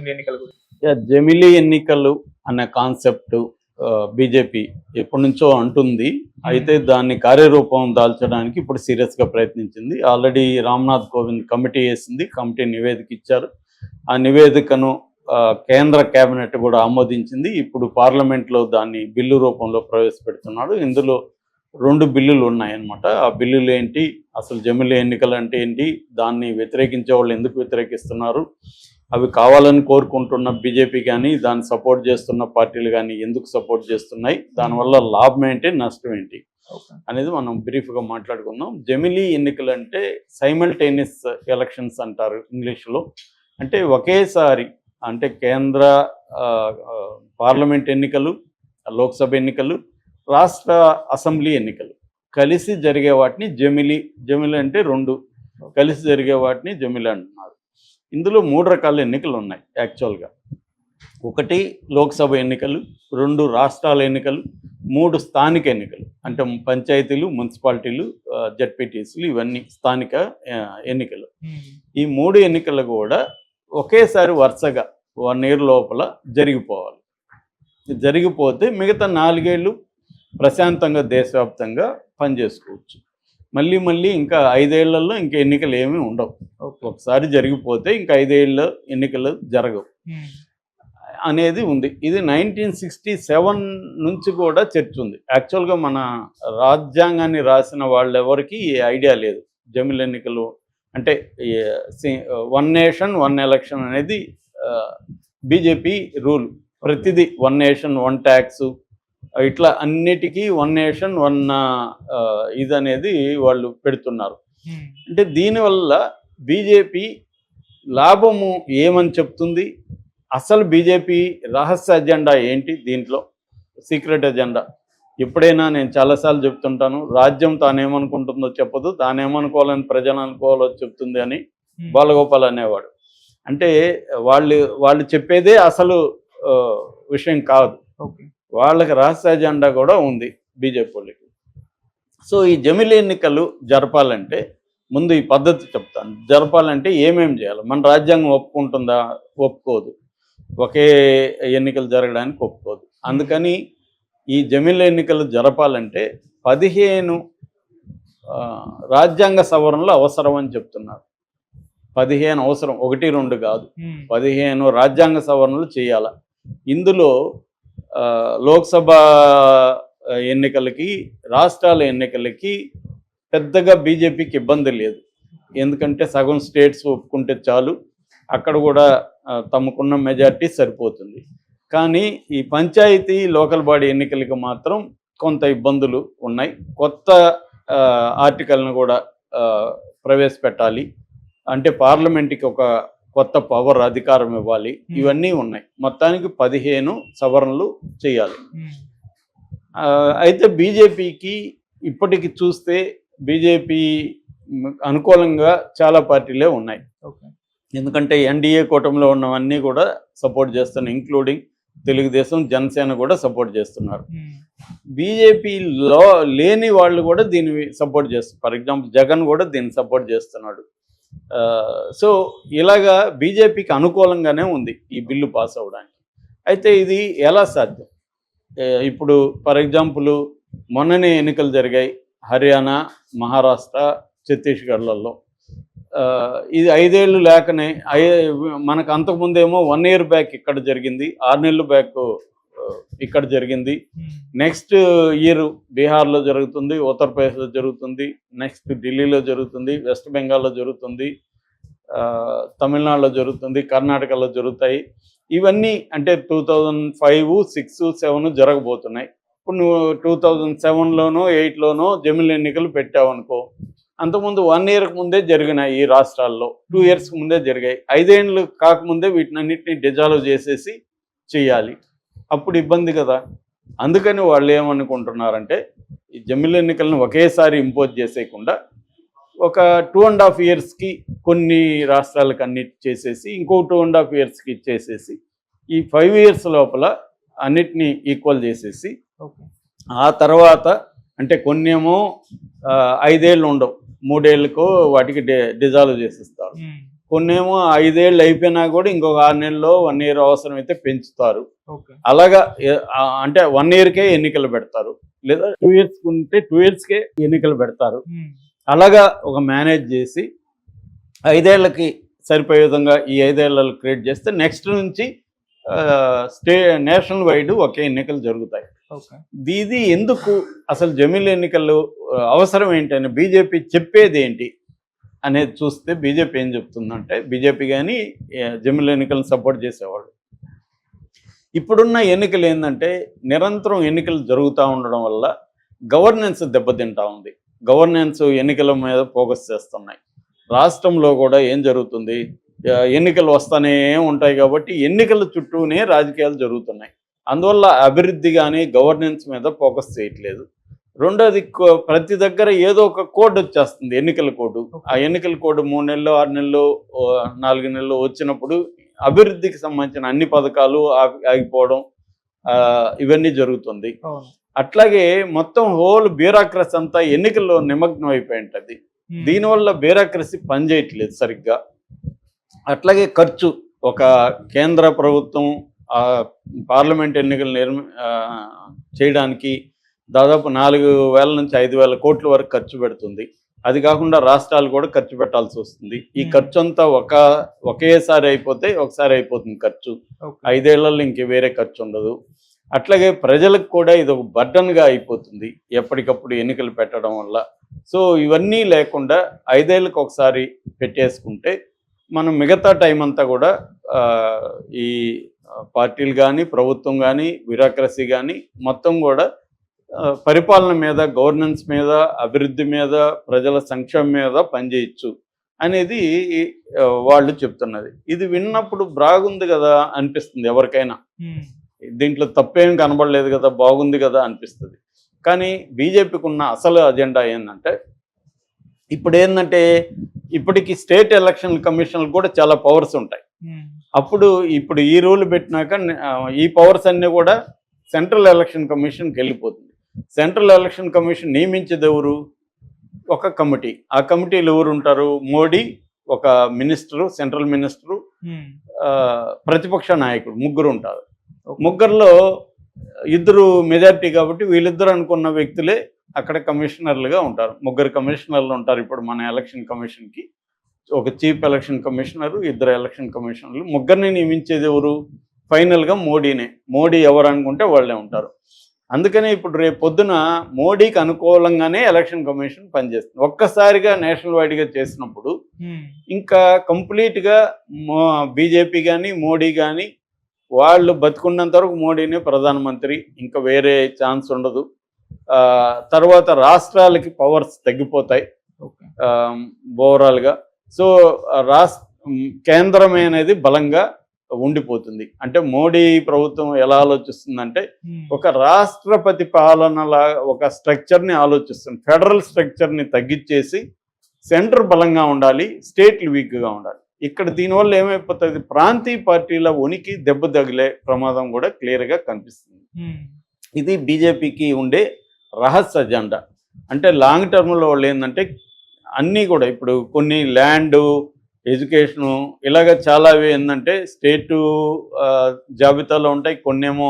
జమిలీ ఎన్నికల గురించి? జమిలీ ఎన్నికలు అనే కాన్సెప్ట్ బీజేపీ ఎప్పటి నుంచో అంటుంది. అయితే దాన్ని కార్యరూపం దాల్చడానికి ఇప్పుడు సీరియస్గా ప్రయత్నించింది. ఆల్రెడీ రామ్నాథ్ కోవింద్ కమిటీ వేసింది, కమిటీ నివేదిక ఇచ్చారు. ఆ నివేదికను కేంద్ర కేబినెట్ కూడా ఆమోదించింది. ఇప్పుడు పార్లమెంట్లో దాన్ని బిల్లు రూపంలో ప్రవేశపెడుతున్నాడు. ఇందులో 2 బిల్లులు ఉన్నాయన్నమాట. ఆ బిల్లులు ఏంటి, అసలు జమిలీ ఎన్నికలు అంటే ఏంటి, దాన్ని వ్యతిరేకించే వాళ్ళు ఎందుకు వ్యతిరేకిస్తున్నారు, అవి కావాలని కోరుకుంటున్న బీజేపీ కానీ దాన్ని సపోర్ట్ చేస్తున్న పార్టీలు కానీ ఎందుకు సపోర్ట్ చేస్తున్నాయి, దానివల్ల లాభం ఏంటి, నష్టం ఏంటి అనేది మనం బ్రీఫ్గా మాట్లాడుకుందాం. జమిలీ ఎన్నికలు అంటే సైమల్టేనియస్ ఎలక్షన్స్ అంటారు ఇంగ్లీష్లో. అంటే ఒకేసారి, అంటే కేంద్ర పార్లమెంట్ ఎన్నికలు, లోక్సభ ఎన్నికలు, రాష్ట్ర అసెంబ్లీ ఎన్నికలు కలిసి జరిగే వాటిని జమిలీ అంటే 2 కలిసి జరిగే వాటిని జమిలీ అంటున్నారు. ఇందులో 3 రకాల ఎన్నికలు ఉన్నాయి యాక్చువల్గా. 1 లోక్సభ ఎన్నికలు, 2 రాష్ట్రాల ఎన్నికలు, 3 స్థానిక ఎన్నికలు అంటే పంచాయతీలు, మున్సిపాలిటీలు, జడ్పీటీసీలు, ఇవన్నీ స్థానిక ఎన్నికలు. ఈ 3 ఎన్నికలు కూడా ఒకేసారి వరుసగా 1 year లోపల జరిగిపోవాలి. జరిగిపోతే మిగతా 4 ఏళ్ళు ప్రశాంతంగా దేశవ్యాప్తంగా పనిచేసుకోవచ్చు. మళ్ళీ ఇంకా 5 ఏళ్లలో ఇంకా ఎన్నికలు ఏమీ ఉండవు. ఒకసారి జరిగిపోతే ఇంకా 5 ఏళ్ళ ఎన్నికలు జరగవు అనేది ఉంది. ఇది 1967 నుంచి కూడా చర్చ ఉంది. యాక్చువల్గా మన రాజ్యాంగాన్ని రాసిన వాళ్ళెవరికి ఈ ఐడియా లేదు. జమిలీ ఎన్నికలు అంటే 1 నేషన్ 1 ఎలక్షన్ అనేది బీజేపీ రూల్. ప్రతిదీ 1 నేషన్ 1 ట్యాక్స్, ఇట్లా అన్నిటికీ 1 నేషన్ 1 ఇది అనేది వాళ్ళు పెడుతున్నారు. అంటే దీనివల్ల బీజేపీ లాభము ఏమని చెప్తుంది, అసలు బీజేపీ రహస్య ఎజెండా ఏంటి, దీంట్లో సీక్రెట్ ఎజెండా. ఎప్పుడైనా నేను చాలాసార్లు చెప్తుంటాను, రాజ్యం తానేమనుకుంటుందో చెప్పదు, తానేమనుకోవాలని ప్రజలు అనుకోవాలో చెప్తుంది అని బాలగోపాల్ అనేవాడు. అంటే వాళ్ళు చెప్పేదే అసలు విషయం కాదు. వాళ్ళకి రహస్య ఎజెండా కూడా ఉంది బీజేపీ వాళ్ళకి. సో ఈ జమిలీ ఎన్నికలు జరపాలంటే ముందు ఈ పద్ధతి చెప్తాను. జరపాలంటే ఏమేమి చేయాలి, మన రాజ్యాంగం ఒప్పుకుంటుందా, ఒప్పుకోదు. ఒకే ఎన్నికలు జరగడానికి ఒప్పుకోదు. అందుకని ఈ జమిలీ ఎన్నికలు జరపాలంటే 15 రాజ్యాంగ సవరణలు అవసరం అని చెప్తున్నారు. 15 అవసరం, 1, 2 కాదు, 15 రాజ్యాంగ సవరణలు చేయాల. ఇందులో లోక్సభ ఎన్నికలకి, రాష్ట్రాల ఎన్నికలకి పెద్దగా బీజేపీకి ఇబ్బంది లేదు. ఎందుకంటే సగం స్టేట్స్ ఒప్పుకుంటే చాలు, అక్కడ కూడా తమకున్న మెజార్టీ సరిపోతుంది. కానీ ఈ పంచాయతీ, లోకల్ బాడీ ఎన్నికలకి మాత్రం కొంత ఇబ్బందులు ఉన్నాయి. కొత్త ఆర్టికల్ను కూడా ప్రవేశపెట్టాలి. అంటే పార్లమెంట్కి ఒక కొత్త పవర్, అధికారం ఇవ్వాలి. ఇవన్నీ ఉన్నాయి. మొత్తానికి 15 సవరణలు చేయాలి. అయితే బీజేపీకి ఇప్పటికి చూస్తే బీజేపీ అనుకూలంగా చాలా పార్టీలే ఉన్నాయి. ఎందుకంటే ఎన్డీఏ కూటమిలో ఉన్నవన్నీ కూడా సపోర్ట్ చేస్తున్నాయి, ఇంక్లూడింగ్ తెలుగుదేశం, జనసేన కూడా సపోర్ట్ చేస్తున్నారు. బీజేపీలో లేని వాళ్ళు కూడా దీన్ని సపోర్ట్ చేస్తున్నారు. ఫర్ ఎగ్జాంపుల్ జగన్ కూడా దీన్ని సపోర్ట్ చేస్తున్నాడు. సో ఇలాగా బీజేపీకి అనుకూలంగానే ఉంది ఈ బిల్లు పాస్ అవ్వడానికి. అయితే ఇది ఎలా సాధ్యం? ఇప్పుడు ఫర్ ఎగ్జాంపుల్ మొన్ననే ఎన్నికలు జరిగాయి హర్యానా, మహారాష్ట్ర, ఛత్తీస్గఢ్లలో. ఇది 5 ఏళ్ళు లేకనే, మనకు అంతకుముందేమో 1 year బ్యాక్ ఇక్కడ జరిగింది, 6 నెలలు బ్యాక్ ఇక్కడ జరిగింది. నెక్స్ట్ ఇయర్ బీహార్లో జరుగుతుంది, ఉత్తరప్రదేశ్లో జరుగుతుంది, నెక్స్ట్ ఢిల్లీలో జరుగుతుంది, వెస్ట్ బెంగాల్లో జరుగుతుంది, తమిళనాడులో జరుగుతుంది, కర్ణాటకలో జరుగుతాయి. ఇవన్నీ అంటే 2005, 6, 7 జరగబోతున్నాయి. ఇప్పుడు నువ్వు 2007లోనో 8లోనో జమిలీ ఎన్నికలు పెట్టావు అనుకో, అంతకుముందు 1 yearకి ముందే జరిగినాయి ఈ రాష్ట్రాల్లో, 2 yearsకి ముందే జరిగాయి. 5 ఏళ్ళు కాకముందే వీటినన్నింటినీ డిజాల్వ్ చేసేసి చేయాలి. అప్పుడు ఇబ్బంది కదా. అందుకని వాళ్ళు ఏమనుకుంటున్నారంటే ఈ జమిలీ ఎన్నికలను ఒకేసారి ఇంపోజ్ చేసేయకుండా ఒక 2.5 yearsకి కొన్ని రాష్ట్రాలకు అన్నిటి చేసేసి, ఇంకో 2.5 yearsకి ఇచ్చేసేసి, ఈ 5 years లోపల అన్నిటినీ ఈక్వల్ చేసేసి, ఆ తర్వాత అంటే కొన్నేమో 5 ఏళ్ళు ఉండవు, 3 ఏళ్ళకో వాటికి డిజాల్వ్ చేసేస్తారు. కొన్నేమో 5 ఏళ్ళు అయిపోయినా కూడా ఇంకొక 6 నెలల్లో 1 ఇయర్ అవసరమైతే పెంచుతారు. ఓకే. అలాగా అంటే 1 ఇయర్కే ఎన్నికలు పెడతారు, లేదా 2 ఇయర్స్ ఉంటే 2 ఇయర్స్కే ఎన్నికలు పెడతారు. అలాగా ఒక మేనేజ్ చేసి 5 ఏళ్ళకి సరిపోయే విధంగా ఈ 5 ఏళ్ళలో క్రియేట్ చేస్తే నెక్స్ట్ నుంచి నేషనల్ వైడ్ ఒకే ఎన్నికలు జరుగుతాయి. ఓకే. ఇది ఎందుకు అసలు జమిలి ఎన్నికలు అవసరం ఏంటని బీజేపీ చెప్పేది ఏంటి అనేది చూస్తే బీజేపీ ఏం చెప్తుందంటే, బీజేపీ కానీ జమిలి ఎన్నికలను సపోర్ట్ చేసేవాళ్ళు, ఇప్పుడున్న ఎన్నికలు ఏంటంటే నిరంతరం ఎన్నికలు జరుగుతూ ఉండడం వల్ల గవర్నెన్స్ దెబ్బతింటా ఉంది. గవర్నెన్స్ ఎన్నికల మీద ఫోకస్ చేస్తున్నాయి. రాష్ట్రంలో కూడా ఏం జరుగుతుంది, ఎన్నికలు వస్తూనే ఉంటాయి కాబట్టి ఎన్నికల చుట్టూనే రాజకీయాలు జరుగుతున్నాయి. అందువల్ల అభివృద్ధి కానీ గవర్నెన్స్ మీద ఫోకస్ చేయట్లేదు. రెండోది, ప్రతి దగ్గర ఏదో ఒక కోడ్ వచ్చేస్తుంది, ఎన్నికల కోడ్. ఆ ఎన్నికల కోడ్ 3 నెలలు 6 నెలలు 4 నెలలు వచ్చినప్పుడు అభివృద్ధికి సంబంధించిన అన్ని పథకాలు ఆగిపోవడం ఇవన్నీ జరుగుతుంది. అట్లాగే మొత్తం హోల్ బ్యూరోక్రసీ అంతా ఎన్నికల్లో నిమగ్నం అయిపోయి ఉంటుంది. దీనివల్ల బ్యూరోక్రసీ పనిచేయట్లేదు సరిగ్గా. అట్లాగే ఖర్చు, ఒక కేంద్ర ప్రభుత్వం పార్లమెంట్ ఎన్నికలు చేయడానికి దాదాపు 4,000 నుంచి 5,000 కోట్ల వరకు ఖర్చు పెడుతుంది. అది కాకుండా రాష్ట్రాలు కూడా ఖర్చు పెట్టాల్సి వస్తుంది. ఈ ఖర్చు అంతా ఒకేసారి అయిపోతే ఒకసారి అయిపోతుంది ఖర్చు. 5 ఏళ్లలో ఇంక వేరే ఖర్చు ఉండదు. అట్లాగే ప్రజలకు కూడా ఇది ఒక బర్డన్గా అయిపోతుంది ఎప్పటికప్పుడు ఎన్నికలు పెట్టడం వల్ల. సో ఇవన్నీ లేకుండా 5 ఏళ్ళకి ఒకసారి పెట్టేసుకుంటే మనం మిగతా టైం అంతా కూడా ఈ పార్టీలు కానీ ప్రభుత్వం కానీ బ్యూరోక్రసీ కానీ మొత్తం కూడా పరిపాలన మీద, గవర్నెన్స్ మీద, అభివృద్ధి మీద, ప్రజల సంక్షేమం మీద పనిచేయచ్చు అనేది వాళ్ళు చెప్తున్నది. ఇది విన్నప్పుడు బాగుంది కదా అనిపిస్తుంది ఎవరికైనా, దీంట్లో తప్పేం కనబడలేదు కదా, బాగుంది కదా అనిపిస్తుంది. కానీ బీజేపీకి ఉన్న అసలు అజెండా ఏంటంటే, ఇప్పటికి స్టేట్ ఎలక్షన్ కమిషన్లు కూడా చాలా పవర్స్ ఉంటాయి. ఇప్పుడు ఈ రూల్ పెట్టినాక ఈ పవర్స్ అన్నీ కూడా సెంట్రల్ ఎలక్షన్ కమిషన్కి వెళ్ళిపోతుంది. సెంట్రల్ ఎలక్షన్ కమిషన్ నియమించేది ఎవరు? ఒక కమిటీ. ఆ కమిటీలు ఎవరు ఉంటారు? మోడీ, ఒక మినిస్టరు, సెంట్రల్ మినిస్టరు, ప్రతిపక్ష నాయకుడు, ముగ్గురు ఉంటారు. ముగ్గురులో 2 మెజారిటీ కాబట్టి వీళ్ళిద్దరు అనుకున్న వ్యక్తులే అక్కడ కమిషనర్లుగా ఉంటారు. 3 కమిషనర్లు ఉంటారు ఇప్పుడు మన ఎలక్షన్ కమిషన్కి. ఒక చీఫ్ ఎలక్షన్ కమిషనరు, 2 ఎలక్షన్ కమిషనర్లు. ముగ్గురిని నియమించేది ఎవరు? ఫైనల్గా మోడీనే. మోడీ ఎవరు అనుకుంటే వాళ్ళే ఉంటారు. అందుకనే ఇప్పుడు రేపు పొద్దున మోడీకి అనుకూలంగానే ఎలక్షన్ కమిషన్ పనిచేస్తుంది. ఒక్కసారిగా నేషనల్ వైడ్గా చేసినప్పుడు ఇంకా కంప్లీట్గా బీజేపీ కానీ మోడీ కానీ వాళ్ళు బతుకున్నంత వరకు మోడీనే ప్రధానమంత్రి, ఇంకా వేరే ఛాన్స్ ఉండదు. తర్వాత రాష్ట్రాలకి పవర్స్ తగ్గిపోతాయి ఓవరాల్గా. సో కేంద్రమే అనేది బలంగా ఉండిపోతుంది. అంటే మోడీ ప్రభుత్వం ఎలా ఆలోచిస్తుందంటే, ఒక రాష్ట్రపతి పాలనలా ఒక స్ట్రక్చర్ని ఆలోచిస్తుంది. ఫెడరల్ స్ట్రక్చర్ని తగ్గించేసి సెంటర్ బలంగా ఉండాలి, స్టేట్లు వీక్గా ఉండాలి. ఇక్కడ దీనివల్ల ఏమైపోతుంది, ప్రాంతీయ పార్టీల ఉనికి దెబ్బ తగిలే ప్రమాదం కూడా క్లియర్గా కనిపిస్తుంది. ఇది బీజేపీకి ఉండే రహస్య అజెండా. అంటే లాంగ్ టర్మ్లో వాళ్ళు ఏంటంటే అన్నీ కూడా ఇప్పుడు కొన్ని ల్యాండు, ఎడ్యుకేషను ఇలాగ చాలా ఏంటంటే స్టేటు జాబితాలో ఉంటాయి, కొన్నేమో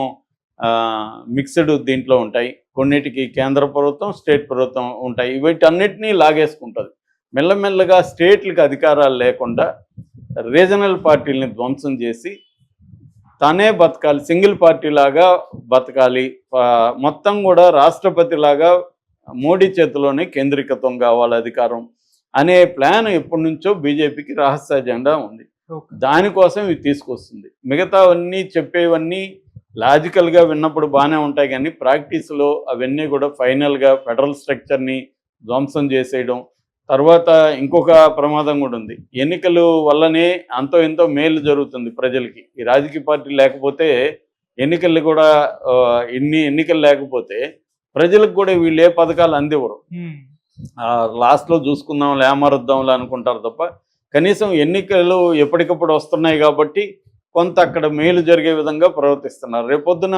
మిక్స్డ్ దీంట్లో ఉంటాయి, కొన్నిటికి కేంద్ర ప్రభుత్వం, స్టేట్ ప్రభుత్వం ఉంటాయి. వీటన్నిటినీ లాగేసుకుంటుంది. మెల్లమెల్లగా స్టేట్లకు అధికారాలు లేకుండా రీజనల్ పార్టీలని ధ్వంసం చేసి తనే బతకాలి, సింగిల్ పార్టీ లాగా బతకాలి, మొత్తం కూడా రాష్ట్రపతి లాగా మోడీ చేతిలోనే కేంద్రీకృతం కావాలి అధికారం అనే ప్లాన్ ఎప్పటి నుంచో బీజేపీకి రహస్య అజెండా ఉంది. దానికోసం ఇది తీసుకొస్తుంది. మిగతావన్నీ చెప్పేవన్నీ లాజికల్గా విన్నప్పుడు బాగానే ఉంటాయి, కానీ ప్రాక్టీస్లో అవన్నీ కూడా ఫైనల్గా ఫెడరల్ స్ట్రక్చర్ని ధ్వంసం చేసేయడం. తర్వాత ఇంకొక ప్రమాదం కూడా ఉంది. ఎన్నికలు వల్లనే అంతో ఎంతో మేలు జరుగుతుంది ప్రజలకి. ఈ రాజకీయ పార్టీ లేకపోతే ఎన్నికలు కూడా ఎన్నికలు లేకపోతే ప్రజలకు కూడా వీళ్ళు ఏ పథకాలు అందివ్వరు. లాస్ట్లో చూసుకుందాం, లేమరుద్దాంలే అనుకుంటారు తప్ప కనీసం ఎన్నికలు ఎప్పటికప్పుడు వస్తున్నాయి కాబట్టి కొంత అక్కడ మేలు జరిగే విధంగా ప్రవర్తిస్తున్నారు. రేపొద్దున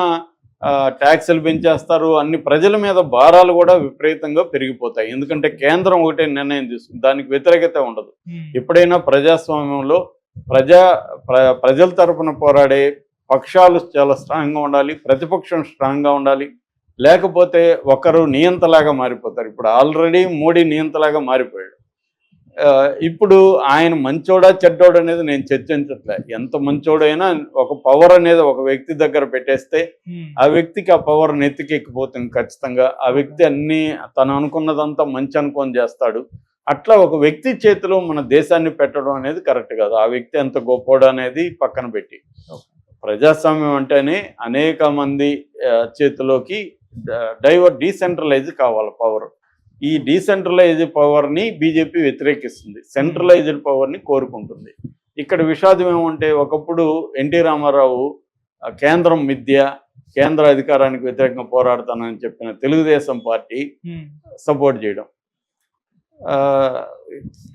ట్యాక్సులు పెంచేస్తారు, అన్ని ప్రజల మీద భారాలు కూడా విపరీతంగా పెరిగిపోతాయి. ఎందుకంటే కేంద్రం ఒకటే నిర్ణయం తీసుకుంది, దానికి వ్యతిరేకత ఉండదు. ఎప్పుడైనా ప్రజాస్వామ్యంలో ప్రజల తరపున పోరాడే పక్షాలు చాలా స్ట్రాంగ్గా ఉండాలి, ప్రతిపక్షం స్ట్రాంగ్గా ఉండాలి. లేకపోతే ఒకరు నియంతలాగా మారిపోతారు. ఇప్పుడు ఆల్రెడీ మోడీ నియంతలాగా మారిపోయాడు. ఇప్పుడు ఆయన మంచోడా చెడ్డోడా అనేది నేను చర్చించట్లే. ఎంత మంచోడైనా ఒక పవర్ అనేది ఒక వ్యక్తి దగ్గర పెట్టేస్తే ఆ వ్యక్తికి ఆ పవర్ నెత్తికెక్కిపోతుంది ఖచ్చితంగా. ఆ వ్యక్తి అన్ని తను అనుకున్నదంతా మంచి అనుకొని చేస్తాడు. అట్లా ఒక వ్యక్తి చేతిలో మన దేశాన్ని పెట్టడం అనేది కరెక్ట్ కాదు. ఆ వ్యక్తి ఎంత గొప్పోడు అనేది పక్కన పెట్టి, ప్రజాస్వామ్యం అంటేనే అనేక మంది చేతిలోకి డీసెంట్రలైజ్ కావాలి పవర్. ఈ డీసెంట్రలైజ్డ్ పవర్ని బీజేపీ వ్యతిరేకిస్తుంది, సెంట్రలైజ్డ్ పవర్ని కోరుకుంటుంది. ఇక్కడ విషాదం ఏమంటే, ఒకప్పుడు ఎన్టీ రామారావు కేంద్రం మిథ్య, కేంద్ర అధికారానికి వ్యతిరేకంగా పోరాడతానని చెప్పిన తెలుగుదేశం పార్టీ సపోర్ట్ చేయడం,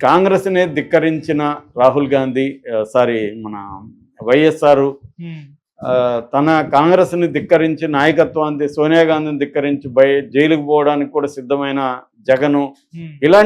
కాంగ్రెస్ని ధిక్కరించిన రాహుల్ గాంధీ మన వైఎస్ఆర్ తన కాంగ్రెస్ని ధిక్కరించి నాయకత్వాన్ని, సోనియా గాంధీని ధిక్కరించి జైలుకు పోవడానికి కూడా సిద్ధమైన జగను, ఇలాంటి